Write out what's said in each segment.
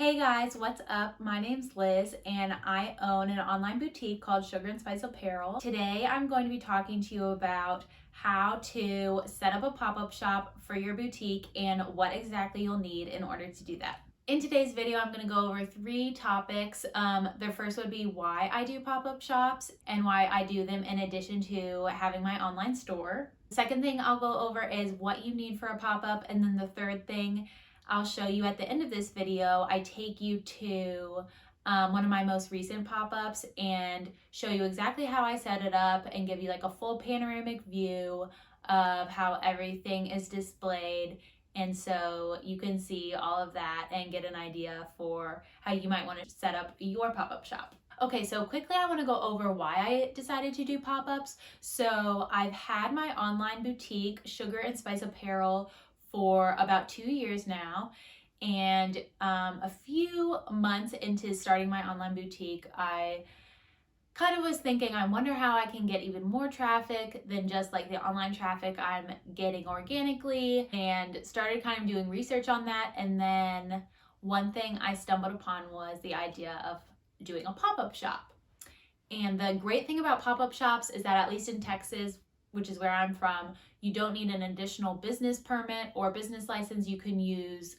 Hey guys, what's up? My name's Liz and I own an online boutique called Sugar Spice Apparel. Today I'm going to be talking to you about how to set up a pop-up shop for your boutique and what exactly you'll need in order to do that. In today's video, I'm going to go over 3 topics. The first would be why I do pop-up shops and why I do them in addition to having my online store. The second thing I'll go over is what you need for a pop-up, and then the third thing I'll show you at the end of this video. I take you to one of my most recent pop-ups and show you exactly how I set it up and give you like a full panoramic view of how everything is displayed. And so you can see all of that and get an idea for how you might want to set up your pop-up shop. Okay, so quickly I want to go over why I decided to do pop-ups. So I've had my online boutique, Sugar and Spice Apparel, for about 2 years now, and a few months into starting my online boutique, I kind of was thinking, I wonder how I can get even more traffic than just like the online traffic I'm getting organically, and started kind of doing research on that. And then one thing I stumbled upon was the idea of doing a pop-up shop. And the great thing about pop-up shops is that, at least in Texas, which is where I'm from, you don't need an additional business permit or business license. You can use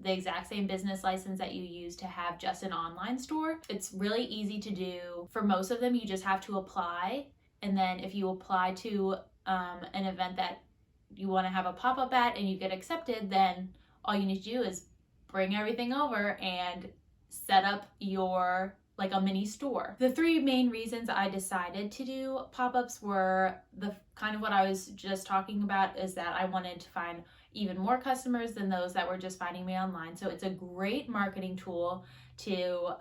the exact same business license that you use to have just an online store. It's really easy to do. For most of them, you just have to apply. And then if you apply to an event that you want to have a pop-up at and you get accepted, then all you need to do is bring everything over and set up your like a mini store. The 3 main reasons I decided to do pop-ups were the kind of what I was just talking about, is that I wanted to find even more customers than those that were just finding me online. So it's a great marketing tool to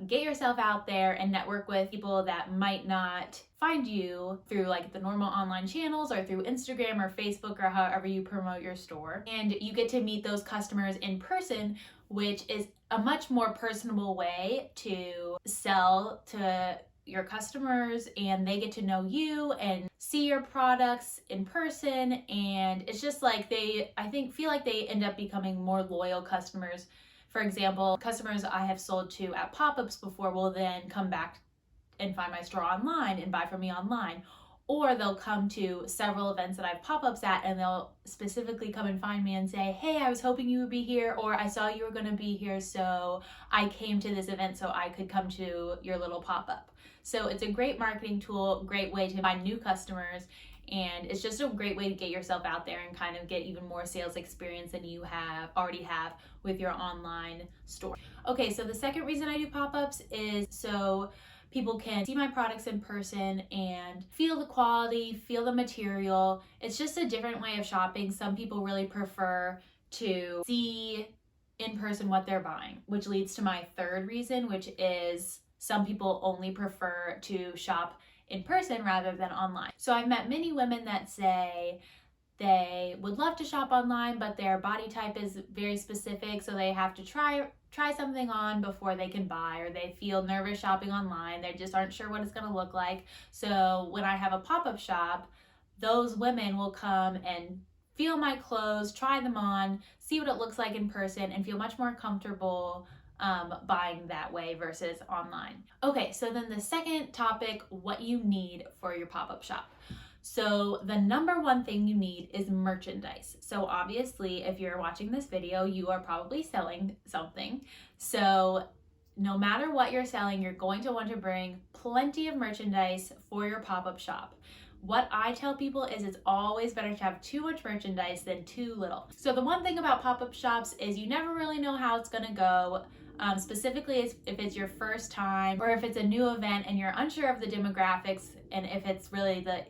get yourself out there and network with people that might not find you through like the normal online channels or through Instagram or Facebook or however you promote your store. And you get to meet those customers in person, which is a much more personable way to sell to your customers, and they get to know you and see your products in person. And it's just like feel like they end up becoming more loyal customers. For example, customers I have sold to at pop-ups before will then come back and find my store online and buy from me online. Or they'll come to several events that I have pop-ups at, and they'll specifically come and find me and say, hey, I was hoping you would be here, or I saw you were going to be here, so I came to this event so I could come to your little pop-up. So it's a great marketing tool, great way to find new customers, and it's just a great way to get yourself out there and kind of get even more sales experience than you already have with your online store. Okay, so the second reason I do pop-ups is so people can see my products in person and feel the quality, feel the material. It's just a different way of shopping. Some people really prefer to see in person what they're buying, which leads to my third reason, which is some people only prefer to shop in person rather than online. So I've met many women that say they would love to shop online, but their body type is very specific, so they have to try something on before they can buy, or they feel nervous shopping online. They just aren't sure what it's going to look like. So when I have a pop-up shop, those women will come and feel my clothes, try them on, see what it looks like in person, and feel much more comfortable buying that way versus online. Okay, so then the second topic, what you need for your pop-up shop. So the number one thing you need is merchandise. So obviously, if you're watching this video, you are probably selling something. So no matter what you're selling, you're going to want to bring plenty of merchandise for your pop-up shop. What I tell people is it's always better to have too much merchandise than too little. So the one thing about pop-up shops is you never really know how it's gonna go. Specifically if it's your first time, or if it's a new event and you're unsure of the demographics, and if it's really the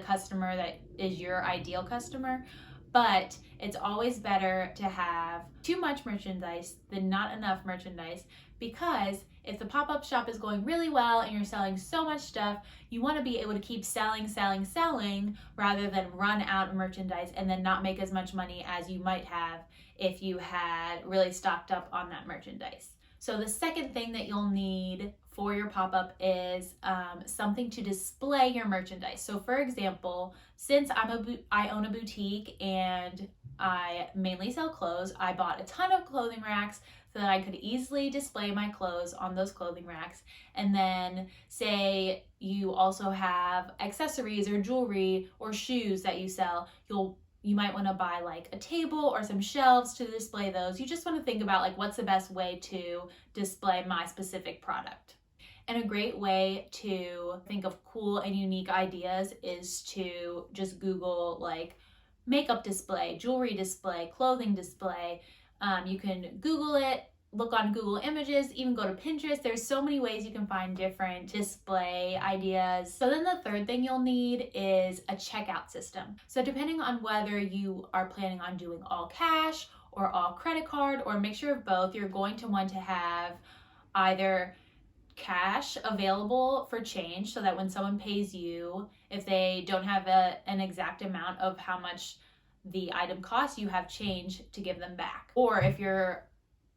customer that is your ideal customer. But it's always better to have too much merchandise than not enough merchandise, because if the pop-up shop is going really well and you're selling so much stuff, you want to be able to keep selling rather than run out of merchandise and then not make as much money as you might have if you had really stocked up on that merchandise. So the second thing that you'll need for your pop-up is something to display your merchandise. So for example, since I own a boutique and I mainly sell clothes, I bought a ton of clothing racks so that I could easily display my clothes on those clothing racks. And then say you also have accessories or jewelry or shoes that you sell, you might want to buy like a table or some shelves to display those. You just want to think about like what's the best way to display my specific product. And a great way to think of cool and unique ideas is to just Google like makeup display, jewelry display, clothing display. You can Google it, look on Google Images, even go to Pinterest. There's so many ways you can find different display ideas. So then the third thing you'll need is a checkout system. So depending on whether you are planning on doing all cash or all credit card or a mixture of both, you're going to want to have either cash available for change so that when someone pays you, if they don't have an exact amount of how much the item costs, you have change to give them back. Or if you're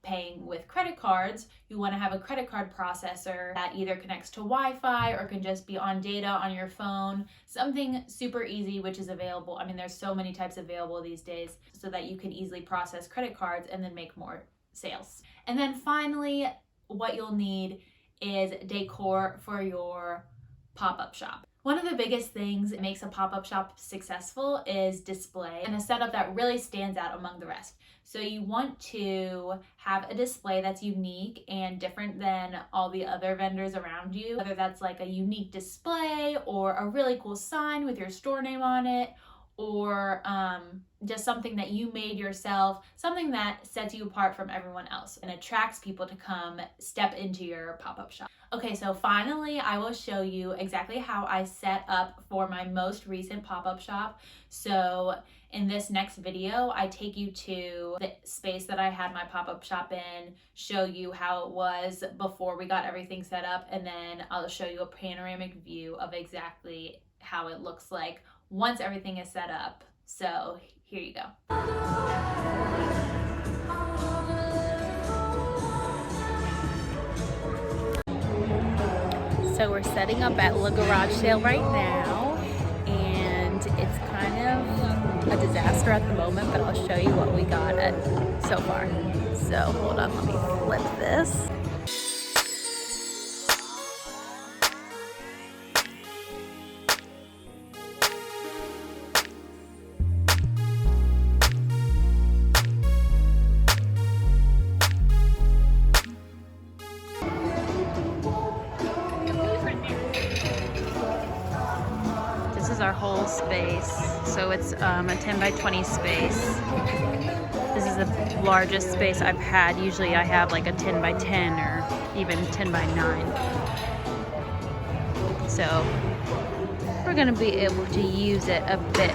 paying with credit cards, you want to have a credit card processor that either connects to Wi-Fi or can just be on data on your phone. Something super easy, which is available. I mean, there's so many types available these days, so that you can easily process credit cards and then make more sales. And then finally, what you'll need is decor for your pop-up shop. One of the biggest things that makes a pop-up shop successful is display and a setup that really stands out among the rest. So you want to have a display that's unique and different than all the other vendors around you, whether that's like a unique display or a really cool sign with your store name on it, or just something that you made yourself, something that sets you apart from everyone else and attracts people to come step into your pop-up shop. Okay, so finally I will show you exactly how I set up for my most recent pop-up shop. So in this next video, I take you to the space that I had my pop-up shop in, show you how it was before we got everything set up, and then I'll show you a panoramic view of exactly how it looks like once everything is set up. So here you go. So we're setting up at the garage sale right now, and it's kind of a disaster at the moment, but I'll show you what we got so far. So hold on, let me flip this. This is our whole space. So it's a 10 by 20 space. This is the largest space I've had. Usually I have like a 10 by 10 or even 10 by 9. So we're gonna be able to use it a bit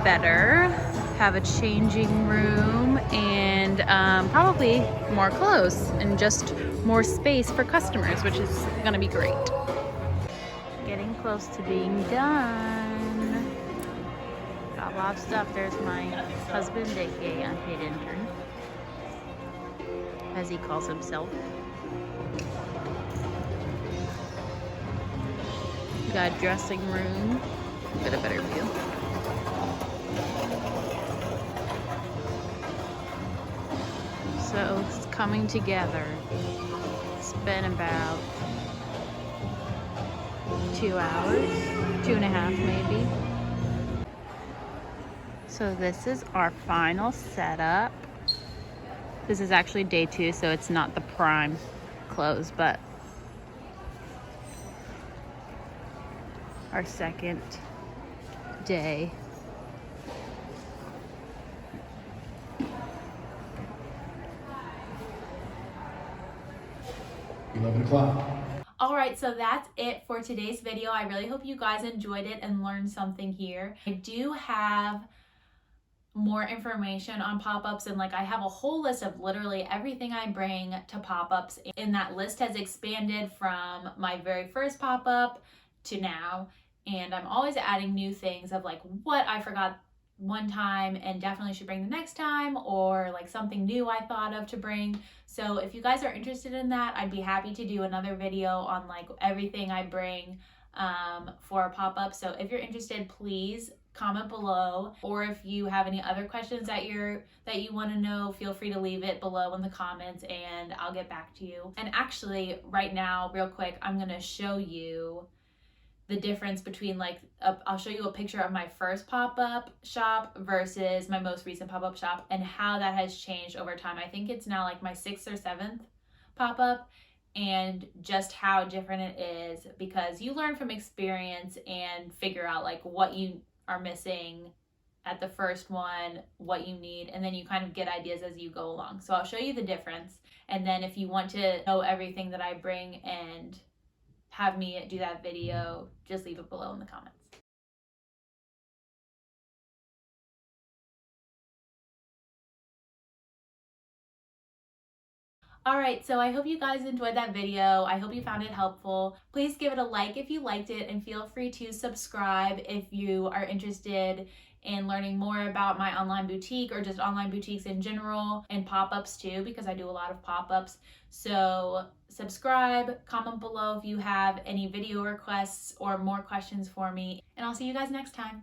better. Have a changing room and probably more clothes and just more space for customers, which is gonna be great. Getting close to being done. Got a lot of stuff. There's my husband, aka unpaid intern, as he calls himself. Got a dressing room. Get a better view. So it's coming together. It's been about 2 hours, 2.5 maybe. So this is our final setup. This is actually day 2, so it's not the prime clothes, but our second day. All right, so that's it for today's video. I really hope you guys enjoyed it and learned something here. I do have more information on pop-ups, and like I have a whole list of literally everything I bring to pop-ups, and that list has expanded from my very first pop-up to now, and I'm always adding new things of like what I forgot one time and definitely should bring the next time, or like something new I thought of to bring. So if you guys are interested in that, I'd be happy to do another video on like everything I bring for a pop-up. So if you're interested, please comment below, or if you have any other questions that you want to know, feel free to leave it below in the comments and I'll get back to you. And actually right now, real quick, I'm going to show you the difference between I'll show you a picture of my first pop-up shop versus my most recent pop-up shop and how that has changed over time. I think it's now like my 6th or 7th pop-up, and just how different it is, because you learn from experience and figure out like what you are missing at the first one, what you need, and then you kind of get ideas as you go along. So I'll show you the difference, and then if you want to know everything that I bring and have me do that video, just leave it below in the comments. Alright, so I hope you guys enjoyed that video. I hope you found it helpful. Please give it a like if you liked it, and feel free to subscribe if you are interested in learning more about my online boutique or just online boutiques in general, and pop-ups too, because I do a lot of pop-ups. So subscribe, comment below if you have any video requests or more questions for me, and I'll see you guys next time.